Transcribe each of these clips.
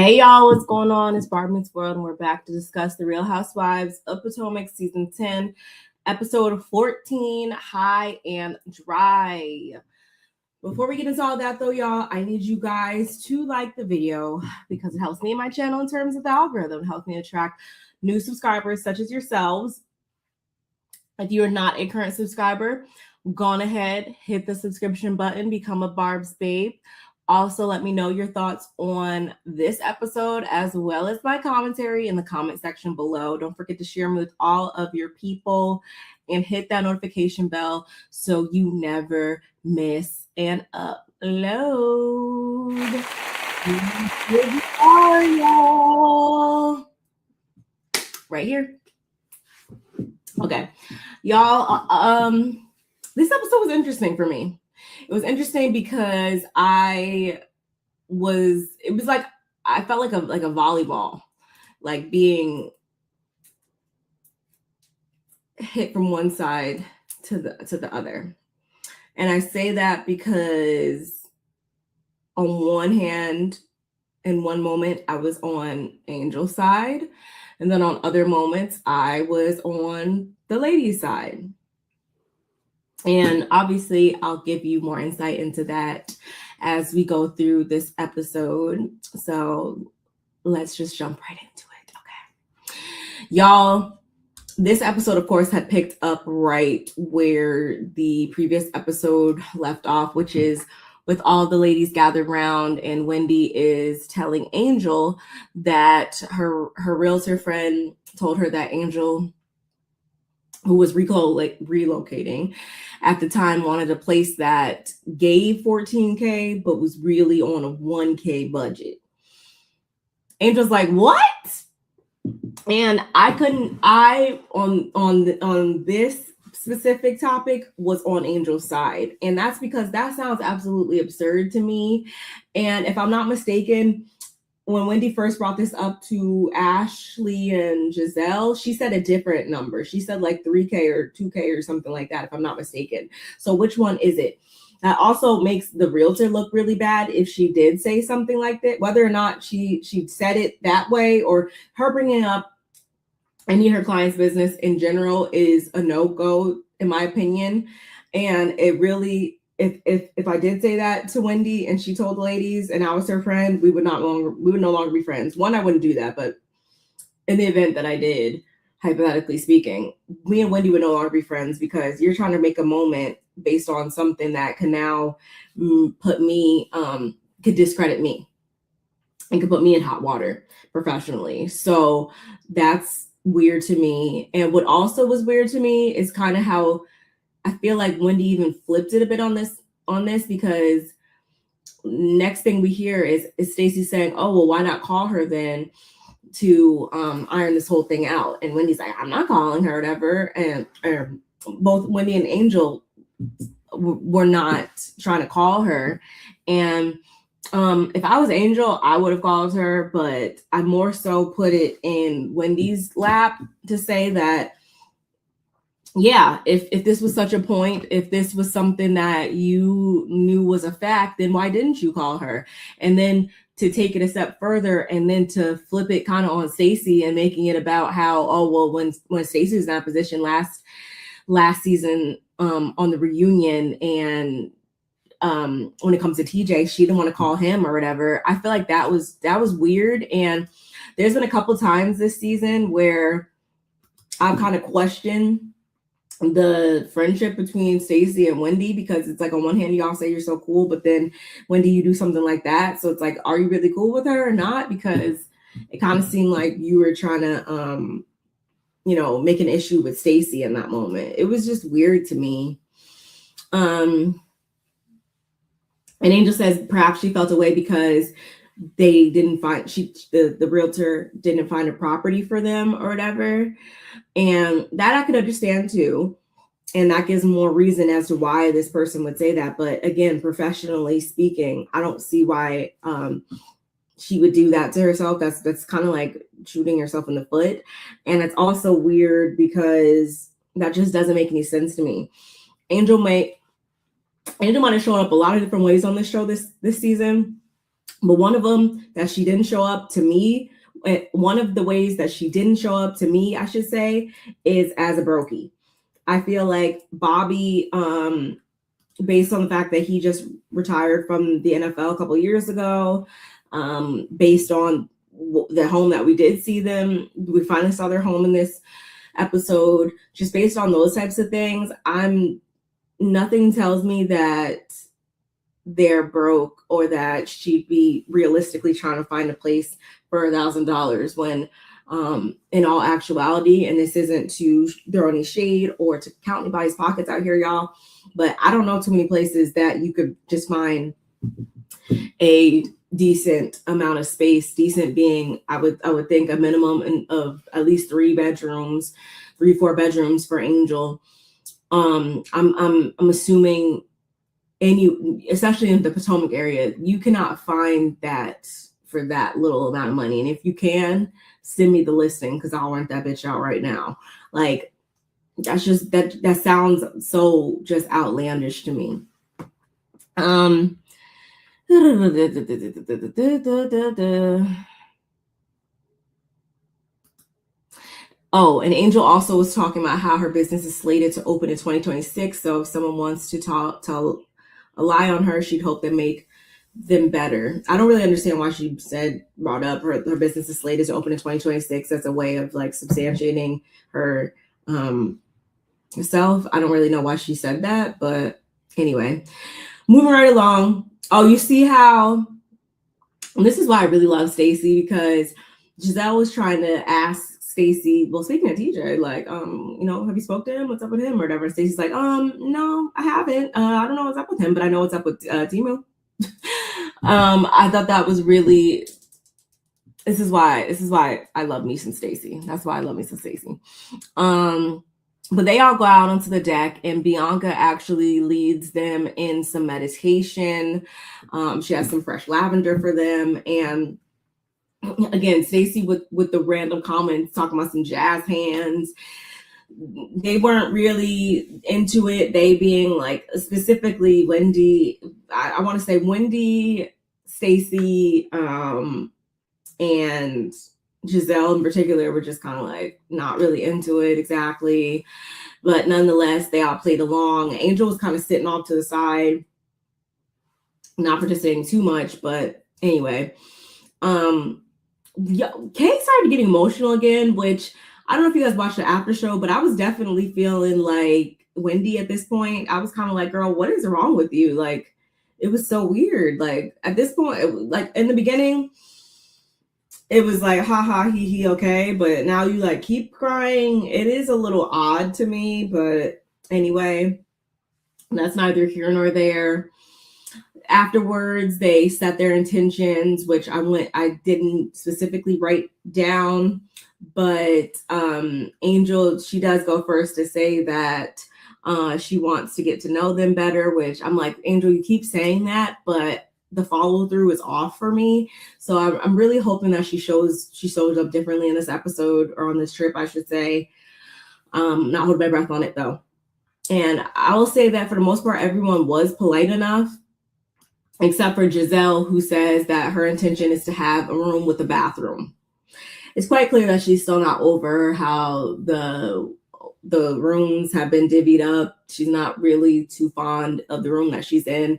Hey y'all, what's going on? It's Barb Meets World, and we're back to discuss the Real Housewives of Potomac season 10, episode 14, High and Dry. Before we get into all that though, y'all, I need you guys to like the video because it helps me and my channel in terms of the algorithm. It helps me attract new subscribers such as yourselves. If you are not a current subscriber, go on ahead, hit the subscription button, become a Barb's babe. Also, let me know your thoughts on this episode as well as my commentary in the comment section below. Don't forget to share me with all of your people and hit that notification bell so you never miss an upload. Here we are, y'all. Right here. Okay, y'all, this episode was interesting for me. It was interesting because I felt like a volleyball, like being hit from one side to the other. And I say that because on one hand, in one moment, I was on Angel's side. And then on other moments, I was on the ladies' side. And obviously, I'll give you more insight into that as we go through this episode. So let's just jump right into it. Okay. Y'all, this episode, of course, had picked up right where the previous episode left off, which is with all the ladies gathered around, and Wendy is telling Angel that her realtor friend told her that Angel, who was relocating at the time, wanted a place that gave $14K but was really on a $1K budget. Angel's like, what? And on this specific topic was on Angel's side. And that's because that sounds absolutely absurd to me. And if I'm not mistaken, when Wendy first brought this up to Ashley and Gizelle, she said a different number. She said like 3K or 2K or something like that, if I'm not mistaken. So which one is it? That also makes the realtor look really bad if she did say something like that, whether or not she said it that way, or her bringing up any of her client's business in general is a no-go, in my opinion. And it really, if I did say that to Wendy and she told the ladies and I was her friend, we would no longer be friends. One, I wouldn't do that, but in the event that I did, hypothetically speaking, me and Wendy would no longer be friends because you're trying to make a moment based on something that can now could discredit me and could put me in hot water professionally. So that's weird to me. And what also was weird to me is kind of how I feel like Wendy even flipped it a bit on this because next thing we hear is Stacey saying, oh, well, why not call her then to iron this whole thing out? And Wendy's like, I'm not calling her, whatever. And both Wendy and Angel were not trying to call her. And if I was Angel, I would have called her, but I more so put it in Wendy's lap to say that, yeah, if this was such a point, if this was something that you knew was a fact, then why didn't you call her? And then to take it a step further and then to flip it kind of on Stacey and making it about how, oh, well, when Stacey was in that position last season on the reunion, and when it comes to TJ, she didn't want to call him or whatever. I feel like that was weird. And there's been a couple times this season where I've kind of questioned the friendship between Stacey and Wendy, because it's like on one hand, y'all say you're so cool, but then Wendy, you do something like that. So it's like, are you really cool with her or not? Because it kind of seemed like you were trying to, make an issue with Stacey in that moment. It was just weird to me. And Angel says perhaps she felt away because they didn't find, the realtor didn't find a property for them or whatever. And that I could understand too. And that gives more reason as to why this person would say that. But again, professionally speaking, I don't see why she would do that to herself. That's kind of like shooting herself in the foot. And it's also weird because that just doesn't make any sense to me. Angel might have shown up a lot of different ways on this show this season. But one of them that she didn't show up to me, one of the ways that she didn't show up to me, I should say, is as a brokey. I feel like Bobby, based on the fact that he just retired from the NFL a couple years ago, based on the home that we did see them, we finally saw their home in this episode, just based on those types of things, nothing tells me that they're broke or that she'd be realistically trying to find a place for $1,000 when in all actuality, and this isn't to throw any shade or to count anybody's pockets out here, y'all, but I don't know too many places that you could just find a decent amount of space. Decent being, I would think a minimum of at least 4 bedrooms for Angel. I'm assuming especially in the Potomac area, you cannot find that for that little amount of money. And if you can, send me the listing because I'll rent that bitch out right now. Like, that's just that sounds so just outlandish to me. Oh, and Angel also was talking about how her business is slated to open in 2026. So if someone wants to tell a lie on her, she'd hope they make them better. I don't really understand why she brought up her business is slated to open in 2026 as a way of like substantiating her herself. I don't really know why she said that, but anyway, moving right along. Oh, you see how, and this is why I really love Stacey, because Gizelle was trying to ask Stacey, well, speaking of TJ, like, have you spoke to him? What's up with him or whatever? Stacey's like, no, I haven't. I don't know what's up with him, but I know what's up with Timu. I thought that was really, this is why I love me some Stacey. That's why I love me some Stacey. But they all go out onto the deck, and Bianca actually leads them in some meditation. She has some fresh lavender for them. And again, Stacey with the random comments talking about some jazz hands. They weren't really into it. They being like, specifically Wendy, I want to say Wendy, Stacey, and Gizelle in particular were just kind of like not really into it exactly. But nonetheless, they all played along. Angel was kind of sitting off to the side, not participating too much. But anyway, Kay started getting emotional again, which I don't know if you guys watched the after show, but I was definitely feeling like Wendy at this point. I was kind of like, girl, what is wrong with you? Like, it was so weird. Like, at this point, like in the beginning, it was like, ha ha, he, okay. But now you like keep crying. It is a little odd to me, but anyway, that's neither here nor there. Afterwards, they set their intentions, which I didn't specifically write down, but Angel, she does go first to say that she wants to get to know them better, which I'm like, Angel, you keep saying that, but the follow through is off for me. So I'm really hoping that she shows up differently in this episode, or on this trip, I should say. Not holding my breath on it though. And I will say that for the most part, everyone was polite enough, except for Gizelle, who says that her intention is to have a room with a bathroom. It's quite clear that she's still not over how the rooms have been divvied up. She's not really too fond of the room that she's in,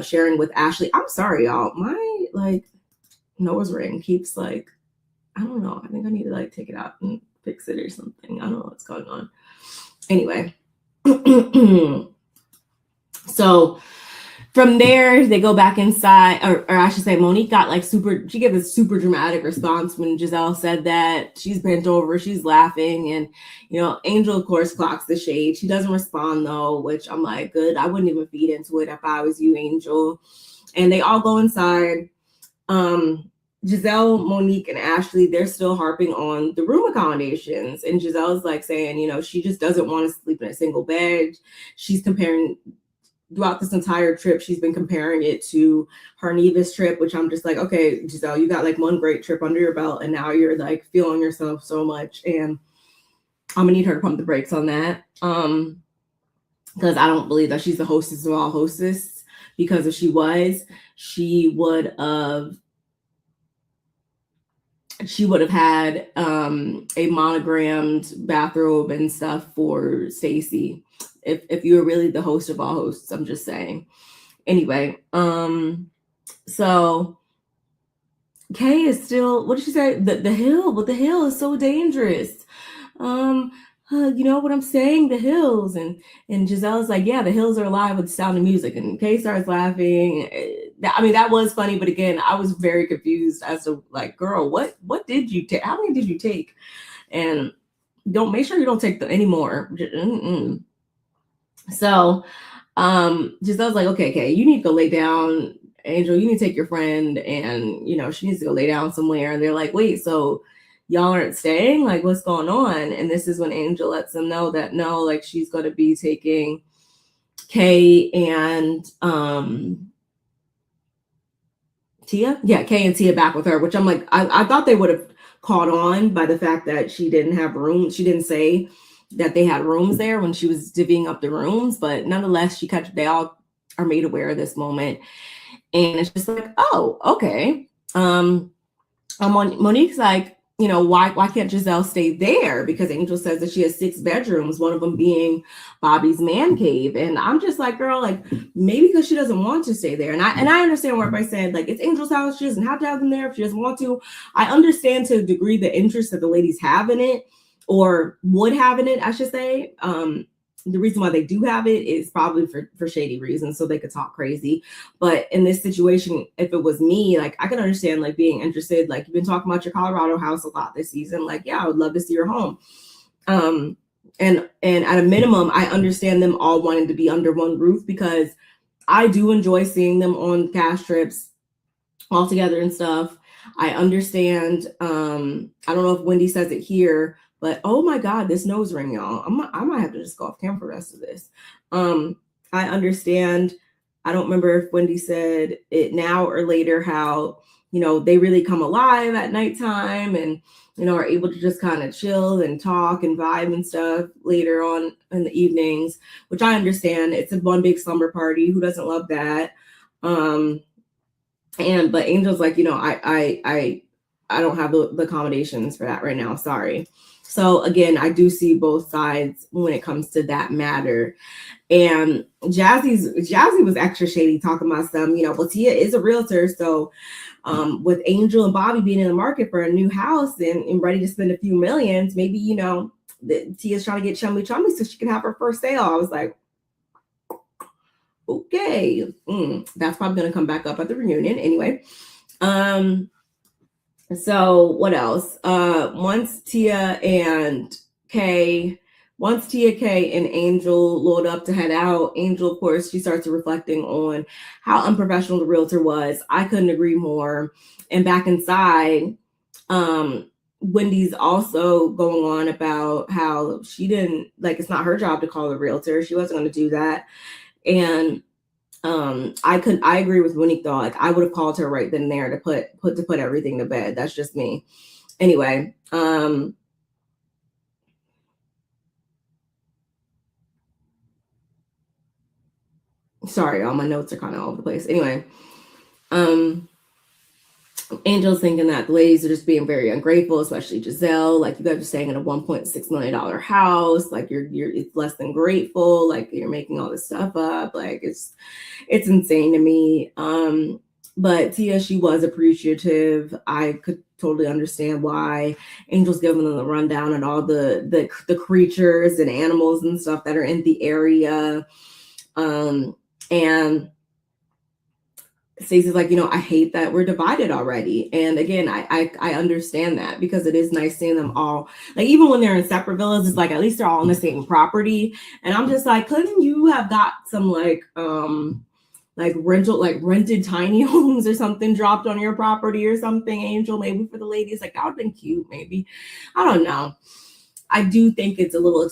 sharing with Ashley. I'm sorry, y'all. My nose ring keeps I don't know. I think I need to take it out and fix it or something. I don't know what's going on. Anyway, so from there, they go back inside, or I should say, Monique got she gave a super dramatic response when Gizelle said that. She's bent over, she's laughing, and Angel, of course, clocks the shade. She doesn't respond though, which I'm like, good. I wouldn't even feed into it if I was you, Angel. And they all go inside. Gizelle, Monique, and Ashley, they're still harping on the room accommodations, and Giselle's saying, she just doesn't want to sleep in a single bed. She's comparing. Throughout this entire trip, she's been comparing it to her Nevis trip, which I'm just like, okay, Gizelle, you got one great trip under your belt, and now you're feeling yourself so much, and I'm gonna need her to pump the brakes on that, because I don't believe that she's the hostess of all hostess. because if she was, she would have had a monogrammed bathrobe and stuff for Stacey. If you were really the host of all hosts, I'm just saying. Anyway, so Kay is still, what did she say? The hill, but the hill is so dangerous. You know what I'm saying? The hills. And Gizelle's like, yeah, the hills are alive with the sound of music. And Kay starts laughing. I mean, that was funny, but again, I was very confused as to like, girl, what did you take? How many did you take? And make sure you don't take any more. So Gizelle's like, okay, Kay, you need to go lay down. Angel, you need to take your friend, and she needs to go lay down somewhere. And they're like, wait, so y'all aren't staying? Like, what's going on? And this is when Angel lets them know that no, like she's going to be taking Kay and Tia. Yeah, Kay and Tia back with her, which I'm like, I thought they would have caught on by the fact that she didn't have rooms. She didn't say that they had rooms there when she was divvying up the rooms, but nonetheless, they all are made aware of this moment. And it's just like, oh, okay. Monique's like, why can't Gizelle stay there? Because Angel says that she has 6 bedrooms, one of them being Bobby's man cave. And I'm just like, girl, like maybe because she doesn't want to stay there. And I understand what everybody said, like it's Angel's house. She doesn't have to have them there if she doesn't want to. I understand to a degree the interest that the ladies have in it, or would have in it, I should say. The reason why they do have it is probably for shady reasons, so they could talk crazy. But in this situation, if it was me, like I could understand like being interested. Like you've been talking about your Colorado house a lot this season. Like, yeah, I would love to see your home. And at a minimum, I understand them all wanting to be under one roof, because I do enjoy seeing them on cash trips all together and stuff. I understand. I don't know if Wendy says it here, but oh my God, this nose ring, y'all. I might have to just go off camera for the rest of this. I understand. I don't remember if Wendy said it now or later, how, they really come alive at nighttime and, are able to just kind of chill and talk and vibe and stuff later on in the evenings, which I understand. It's a one big slumber party. Who doesn't love that? But Angel's like, I don't have the accommodations for that right now. Sorry. So again, I do see both sides when it comes to that matter. And Jassi was extra shady, talking about some, well, Tia is a realtor. So with Angel and Bobby being in the market for a new house and ready to spend a few millions, maybe, Tia's trying to get chummy so she can have her first sale. I was like, okay, that's probably going to come back up at the reunion anyway. So what else? Once Tia, Kay, and Angel load up to head out, Angel, of course, she starts reflecting on how unprofessional the realtor was. I couldn't agree more. And back inside, Wendy's also going on about how she didn't, like, it's not her job to call the realtor. She wasn't going to do that. And I agree with Monique though. Like I would have called her right then and there to put everything to bed. That's just me. Anyway, sorry, all my notes are kind of all over the place. Anyway, Angel's thinking that the ladies are just being very ungrateful, especially Gizelle. Like you guys are staying in a $1.6 million house. Like it's less than grateful. Like you're making all this stuff up. Like it's insane to me. But Tia, she was appreciative. I could totally understand why. Angel's giving them the rundown and all the creatures and animals and stuff that are in the area. And Stacey's like, I hate that we're divided already. And again, I understand that, because it is nice seeing them all, like even when they're in separate villas, it's like at least they're all on the same property. And I'm just like, couldn't you have got some rented tiny homes or something dropped on your property or something, Angel, maybe for the ladies? Like that would have been cute, maybe. I don't know. I do think it's a little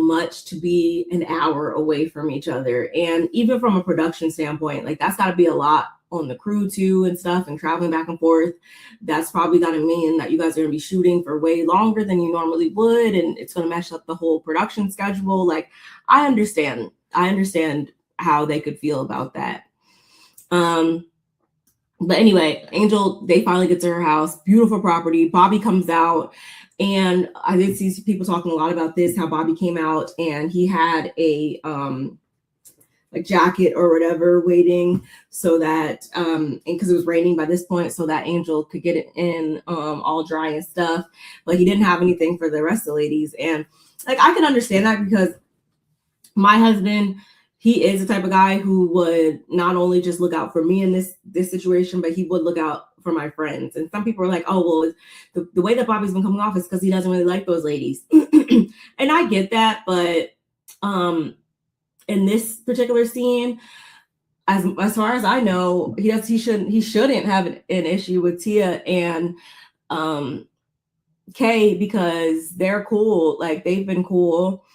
much to be an hour away from each other. And even from a production standpoint, like that's got to be a lot on the crew too and stuff, and traveling back and forth. That's probably going to mean that you guys are going to be shooting for way longer than you normally would. And it's going to mess up the whole production schedule. Like I understand how they could feel about that. But anyway, Angel, they finally get to her house, beautiful property. Bobby comes out, and I did see people talking a lot about this, how Bobby came out and he had a like jacket or whatever waiting so that and because it was raining by this point, so that Angel could get it in all dry and stuff, but he didn't have anything for the rest of the ladies. And like I can understand that, because my husband, he is the type of guy who would not only just look out for me in this situation, but he would look out for my friends. And some people are like, oh well, the way that Bobby's been coming off is because he doesn't really like those ladies. And I get that, but in this particular scene, as far as I know, he shouldn't have an issue with Tia and Kay, because they're cool. Like they've been cool.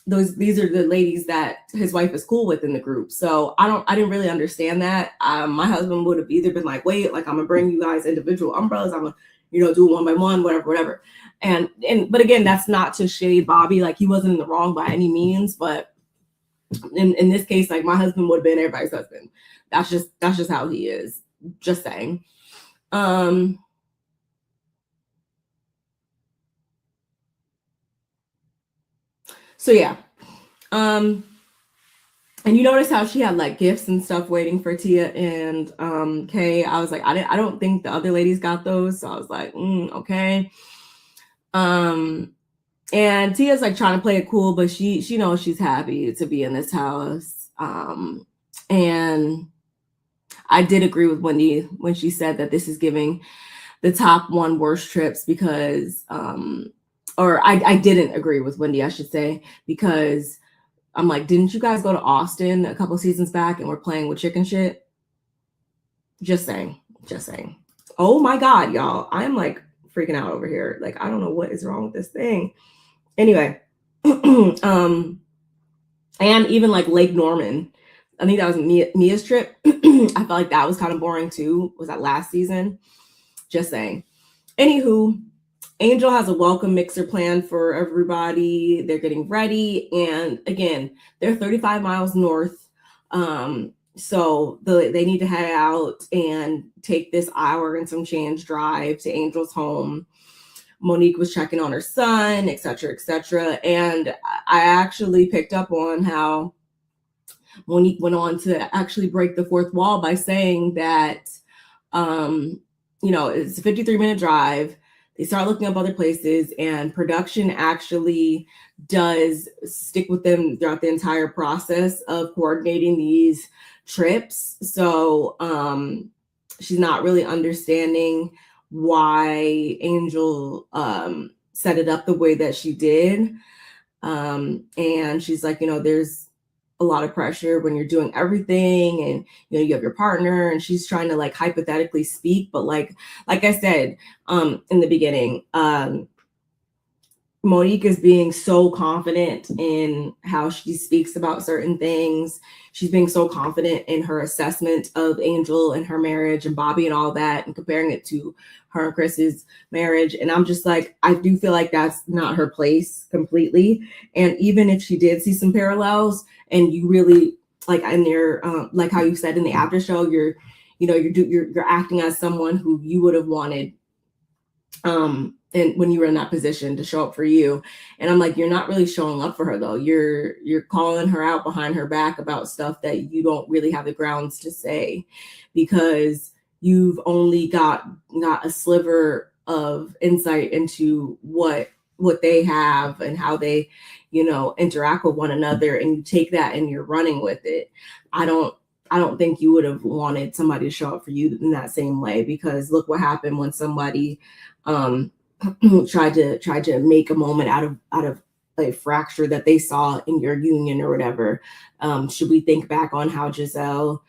These are the ladies that his wife is cool with in the group. So I didn't really understand that. My husband would have either been like, wait, like I'm gonna bring you guys individual umbrellas, I'm gonna, do it one by one, whatever. And but again, that's not to shade Bobby. Like he wasn't in the wrong by any means, but in this case, like my husband would have been everybody's husband. That's just how he is. Just saying. So yeah. And you notice how she had like gifts and stuff waiting for Tia and Kay. I was like, I don't think the other ladies got those. So I was like, okay. And Tia's like trying to play it cool, but she knows she's happy to be in this house. And I did agree with Wendy when she said that this is giving the top one worst trips, because or I didn't agree with Wendy, I should say, because I'm like, didn't you guys go to Austin a couple seasons back and we're playing with chicken shit? Just saying. Oh my God, y'all. I'm like freaking out over here. Like, I don't know what is wrong with this thing. Anyway, and even like Lake Norman, I think that was Mia's trip. I felt like that was kind of boring too. Was that last season? Just saying. Anywho, Angel has a welcome mixer plan for everybody. They're getting ready. And again, they're 35 miles north. So they need to head out and take this hour and some change drive to Angel's home. Monique was checking on her son, et cetera. And I actually picked up on how Monique went on to actually break the fourth wall by saying that, it's a 53-minute drive. They start looking up other places, and production actually does stick with them throughout the entire process of coordinating these trips. So she's not really understanding why Angel set it up the way that she did. And she's like, there's a lot of pressure when you're doing everything, and you have your partner, and she's trying to like hypothetically speak, but like I said in the beginning, Monique is being so confident in how she speaks about certain things. She's being so confident in her assessment of Angel and her marriage and Bobby and all that, and comparing it to her and Chris's marriage. And I'm just like, I do feel like that's not her place completely. And even if she did see some parallels, and you really like in your like how you said in the after show, you're acting as someone who you would have wanted and when you were in that position to show up for you. And I'm like, you're not really showing up for her though. You're calling her out behind her back about stuff that you don't really have the grounds to say, because you've only got a sliver of insight into what they have and how they, interact with one another, and you take that and you're running with it. I don't think you would have wanted somebody to show up for you in that same way, because look what happened when somebody tried to make a moment out of a fracture that they saw in your union or whatever. Should we think back on how Gizelle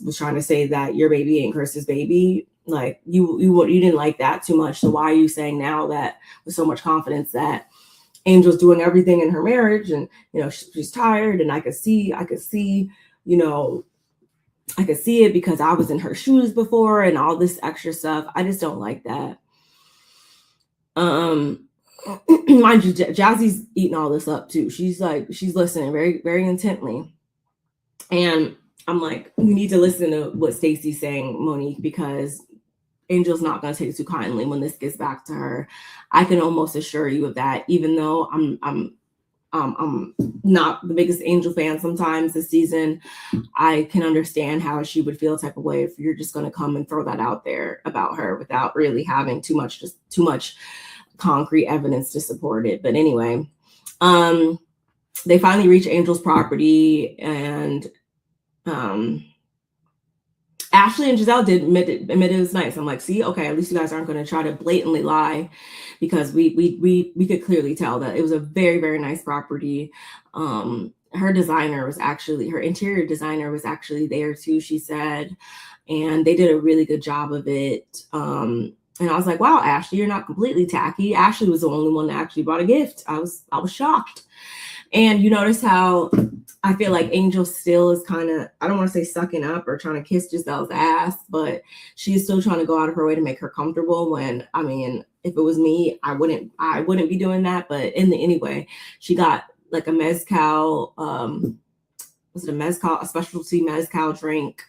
was trying to say that your baby ain't Chris's baby? Like you didn't like that too much. So why are you saying now that with so much confidence that Angel's doing everything in her marriage, and she's tired, and I could see I could see it because I was in her shoes before and all this extra stuff. I just don't like that. Mind you, Jassi's eating all this up too. She's listening very, very intently. And I'm like, you need to listen to what Stacey's saying, Monique, because Angel's not going to take it too kindly when this gets back to her. I can almost assure you of that, even though I'm not the biggest Angel fan sometimes this season. I can understand how she would feel type of way if you're just going to come and throw that out there about her without really having too much concrete evidence to support it. But anyway, they finally reach Angel's property, and Ashley and Gizelle did admit it was nice. I'm like, see, okay, at least you guys aren't going to try to blatantly lie, because we could clearly tell that it was a very, very nice property. Her interior designer was actually there too, she said, and they did a really good job of it. And I was like, wow, Ashley, you're not completely tacky. Ashley was the only one that actually brought a gift. I was shocked. And you notice how I feel like Angel still is kind of, I don't want to say sucking up or trying to kiss Giselle's ass, but she's still trying to go out of her way to make her comfortable, when, I mean, if it was me, I wouldn't be doing that. But anyway, she got like a mezcal, was it a mezcal, a specialty mezcal drink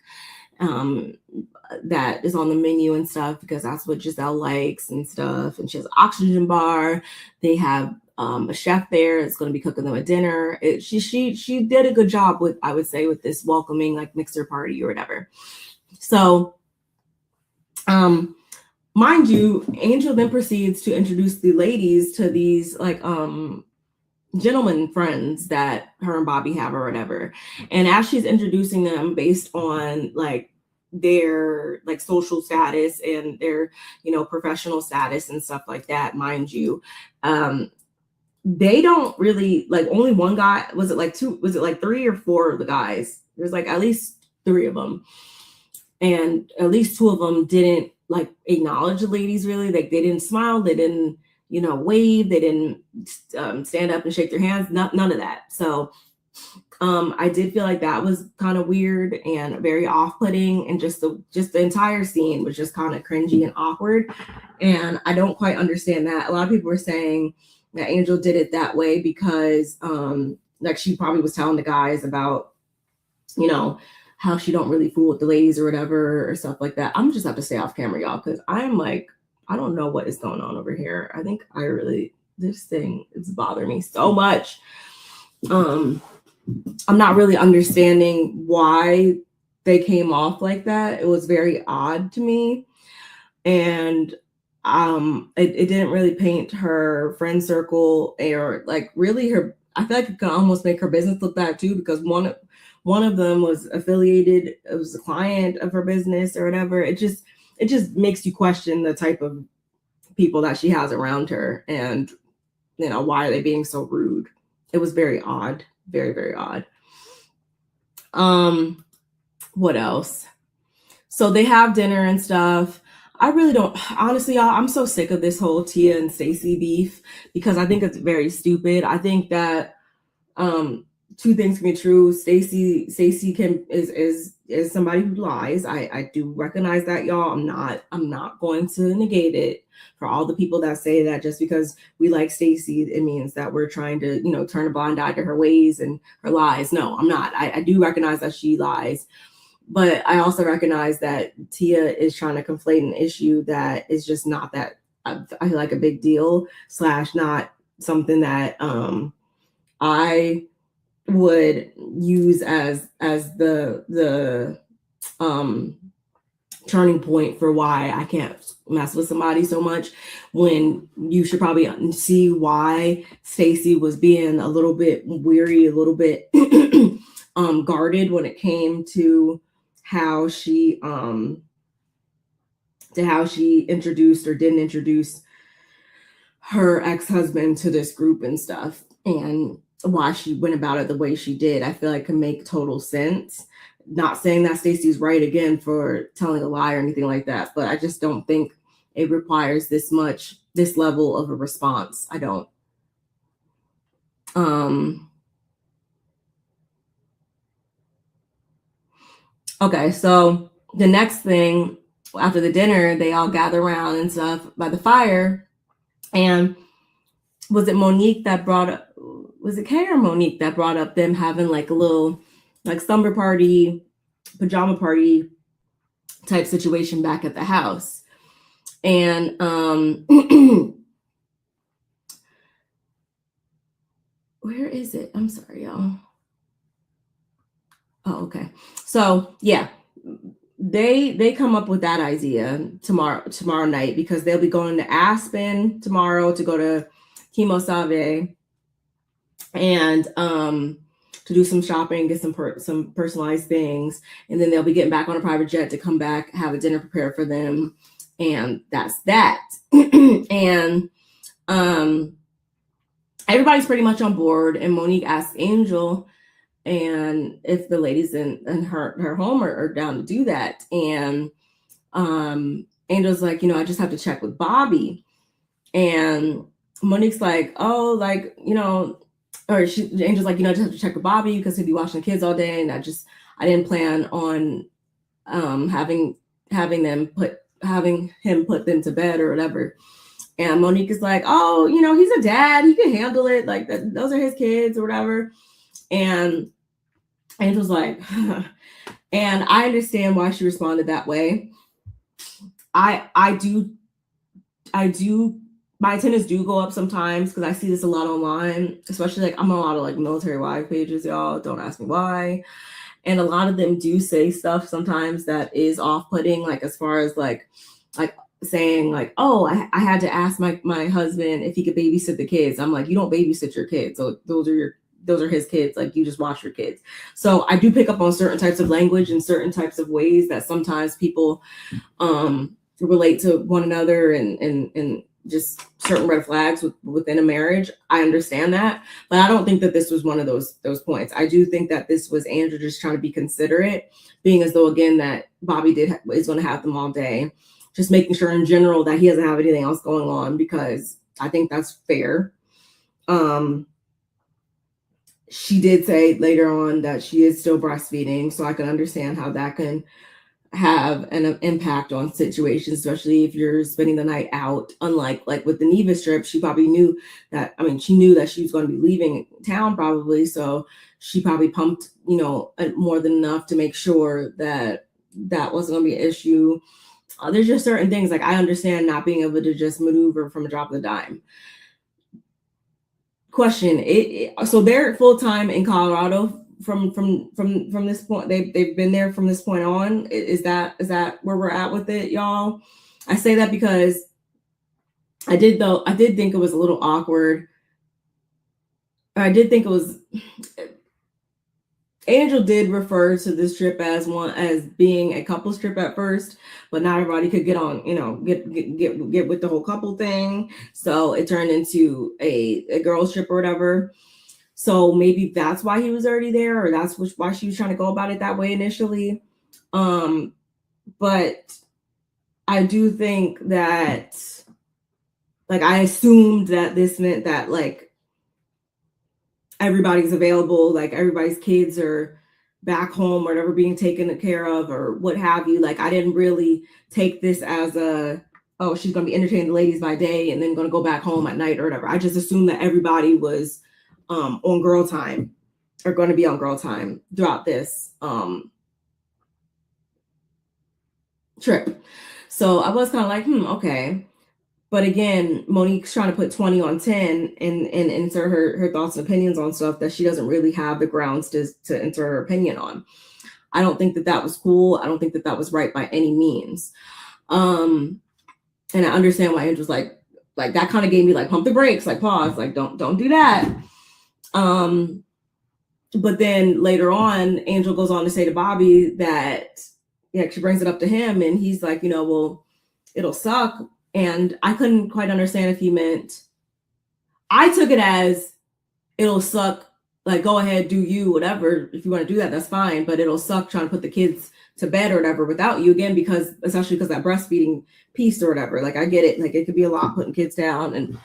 that is on the menu and stuff, because that's what Gizelle likes and stuff. And she has an oxygen bar. They have a chef there that's going to be cooking them a dinner. She did a good job with, I would say, with this welcoming like mixer party or whatever. So, mind you, Angel then proceeds to introduce the ladies to these like gentleman friends that her and Bobby have or whatever. And as she's introducing them based on like their like social status and their, you know, professional status and stuff like that, mind you, they don't really like, only one guy, was it like 3 or 4 of the guys? There's like at least 3 of them, and at least 2 of them didn't like acknowledge the ladies really. Like they didn't smile, they didn't, you know, wave, they didn't stand up and shake their hands, none of that. So I did feel like that was kind of weird and very off-putting, and just the entire scene was just kind of cringy and awkward, and I don't quite understand that. A lot of people were saying that Angel did it that way because like she probably was telling the guys about, you know, how she don't really fool with the ladies or whatever or stuff like that. I'm just have to stay off camera, y'all, because I'm like, I don't know what is going on over here. I think this thing is bothering me so much. I'm not really understanding why they came off like that. It was very odd to me. And it didn't really paint her friend circle, or like really her, I feel like it could almost make her business look bad too, because one of them was affiliated, it was a client of her business or whatever. It just makes you question the type of people that she has around her, and you know, why are they being so rude? It was very odd, very, very odd. What else? So they have dinner and stuff. I really don't, honestly, y'all, I'm so sick of this whole Tia and Stacey beef, because I think it's very stupid. I think that 2 things can be true. Stacey is somebody who lies. I do recognize that, y'all. I'm not going to negate it for all the people that say that just because we like Stacey, it means that we're trying to, you know, turn a blind eye to her ways and her lies. No, I'm not. I do recognize that she lies. But I also recognize that Tia is trying to conflate an issue that is just not that, I feel like, a big deal / not something that I would use as the turning point for why I can't mess with somebody so much, when you should probably see why Stacey was being a little bit weary, a little bit guarded when it came to how she introduced or didn't introduce her ex-husband to this group and stuff, and why she went about it the way she did. I feel like can make total sense. Not saying that Stacey's right again for telling a lie or anything like that, but I just don't think it requires this level of a response. I don't. Okay, so the next thing, after the dinner, they all gather around and stuff by the fire. And was it Monique that brought up, was it Kay or Monique that brought up them having like a little like slumber party pajama party type situation back at the house. And where is it? I'm sorry, y'all. Oh, okay. So yeah, they come up with that idea tomorrow night, because they'll be going to Aspen tomorrow to go to Keiarna and to do some shopping, get some personalized things, and then they'll be getting back on a private jet to come back, have a dinner prepared for them, and that's that. And everybody's pretty much on board, and Monique asked Angel and if the ladies in her home are down to do that. And Angel's like, I just have to check with Bobby. And Monique's like, oh, like, Angel's like, I just have to check with Bobby because he'll be watching the kids all day, and I didn't plan on having him put them to bed or whatever. And Monique is like, oh, he's a dad, he can handle it, like those are his kids or whatever. And Angel's like, and I understand why she responded that way. I do, my attendance do go up sometimes because I see this a lot online, especially like I'm on a lot of like military wife pages, y'all. Don't ask me why. And a lot of them do say stuff sometimes that is off-putting, like as far as like saying like, oh, I had to ask my husband if he could babysit the kids. I'm like, you don't babysit your kids. So those are his kids. Like, you just watch your kids. So I do pick up on certain types of language and certain types of ways that sometimes people relate to one another and just certain red flags within a marriage. I understand that, but I don't think that this was one of those points. I do think that this was Andrew just trying to be considerate, being as though, again, that Bobby is going to have them all day, just making sure in general that he doesn't have anything else going on, because I think that's fair. She did say later on that she is still breastfeeding, so I can understand how that can have an impact on situations, especially if you're spending the night out. Unlike like with the Neva strip, she probably knew that, she knew that she was going to be leaving town probably, so she probably pumped, more than enough to make sure that wasn't going to be an issue. There's just certain things, like I understand not being able to just maneuver from a drop of the dime. Question, so they're full-time in Colorado from this point. They've been there from this point on. Is that where we're at with it, y'all? I say that because I did think it was a little awkward. I did think it was, Angel did refer to this trip as being a couple trip at first, but not everybody could get on, get with the whole couple thing. So it turned into a girls trip or whatever. So maybe that's why he was already there, or that's why she was trying to go about it that way initially. But I do think that, like, I assumed that this meant that like everybody's available, like everybody's kids are back home or whatever, being taken care of or what have you. Like, I didn't really take this as oh, she's going to be entertaining the ladies by day and then going to go back home at night or whatever. I just assumed that everybody was on girl time, or going to be on girl time throughout this trip. So I was kind of like, okay. But again, Monique's trying to put 20 on 10 and insert her thoughts and opinions on stuff that she doesn't really have the grounds to insert her opinion on. I don't think that was cool. I don't think that was right by any means. And I understand why Andrew's like that kind of gave me like pump the brakes, like pause, like don't do that. But then later on, Angel goes on to say to Bobby that, she brings it up to him and he's like, well, it'll suck. And I couldn't quite understand if he meant, I took it as it'll suck, like, go ahead, do you, whatever. If you want to do that, that's fine. But it'll suck trying to put the kids to bed or whatever without you, again, especially because that breastfeeding piece or whatever. Like, I get it. Like, it could be a lot putting kids down and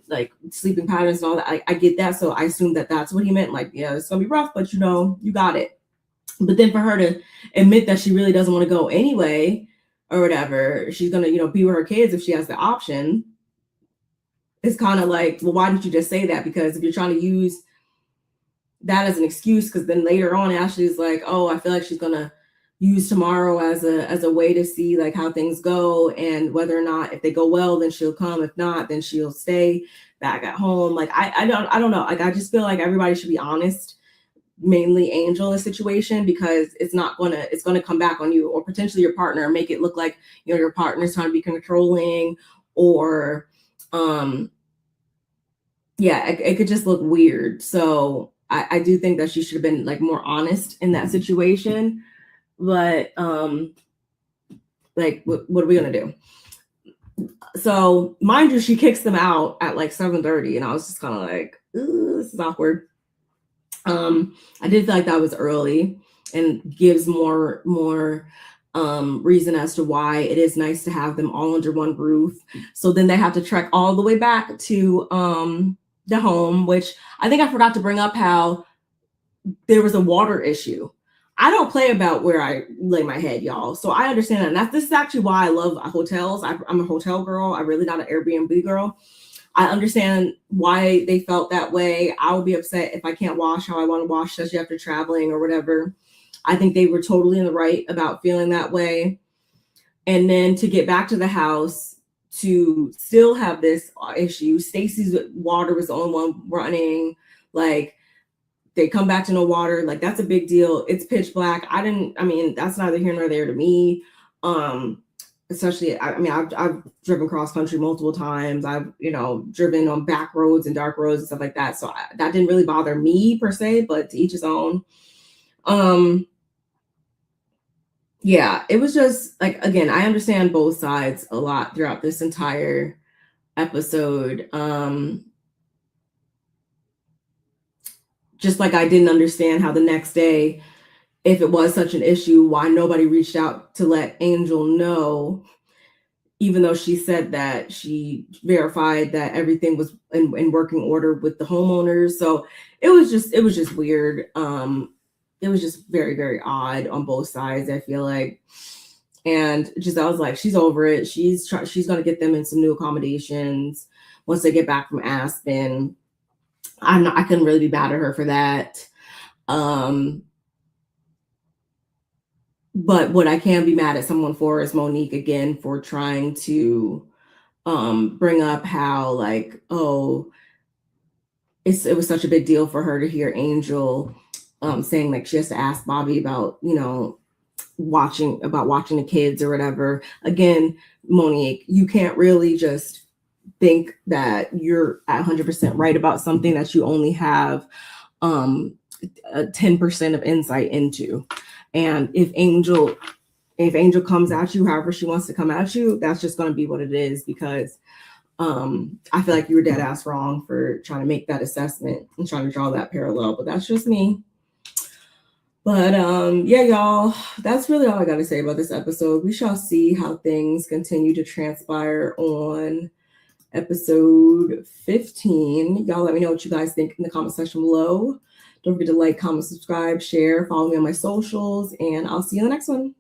like sleeping patterns and all that. I get that. So I assumed that that's what he meant. Like, yeah, it's going to be rough, but you got it. But then for her to admit that she really doesn't want to go anyway, or whatever, she's gonna, be with her kids if she has the option. It's kind of like, well, why didn't you just say that? Because if you're trying to use that as an excuse, because then later on Ashley's like, oh, I feel like she's gonna use tomorrow as a way to see like how things go, and whether or not, if they go well, then she'll come. If not, then she'll stay back at home. Like I don't know. Like I just feel like everybody should be honest, mainly Angel, in the situation, because it's gonna come back on you, or potentially your partner, make it look like, you know, your partner's trying to be controlling, or yeah, it could just look weird. So I do think that she should have been like more honest in that situation. But like what are we gonna do? So mind you, she kicks them out at like 7:30, and I was just kind of like, this is awkward. I did feel like that was early, and gives more reason as to why it is nice to have them all under one roof. So then they have to trek all the way back to the home, which I think I forgot to bring up how there was a water issue. I don't play about where I lay my head, y'all. So I understand that. And this is actually why I love hotels. I'm a hotel girl. I'm really not an Airbnb girl. I understand why they felt that way. I would be upset if I can't wash how I want to wash, especially after traveling or whatever. I think they were totally in the right about feeling that way. And then to get back to the house, to still have this issue. Stacey's water was the only one running. Like, they come back to no water. Like, that's a big deal. It's pitch black. I mean, that's neither here nor there to me. Especially, I've driven cross country multiple times. I've, driven on back roads and dark roads and stuff like that. So that didn't really bother me per se, but to each his own. Yeah, it was just like, again, I understand both sides a lot throughout this entire episode. Just like I didn't understand how the next day, if it was such an issue, why nobody reached out to let Angel know, even though she said that she verified that everything was in working order with the homeowners. So it was just weird. It was just very, very odd on both sides, I feel like. And Gizelle was like, she's over it. She's going to get them in some new accommodations once they get back from Aspen. I couldn't really be mad at her for that. But what I can be mad at someone for is Monique, again, for trying to bring up how, like, oh, it was such a big deal for her to hear Angel saying like she has to ask Bobby about, watching the kids or whatever. Again, Monique, you can't really just think that you're at 100% right about something that you only have 10% of insight into. And if Angel comes at you however she wants to come at you, that's just going to be what it is, because I feel like you were dead ass wrong for trying to make that assessment and trying to draw that parallel, but that's just me. But yeah, y'all, that's really all I got to say about this episode. We shall see how things continue to transpire on episode 15. Y'all let me know what you guys think in the comment section below. Don't forget to like, comment, subscribe, share, follow me on my socials, and I'll see you in the next one.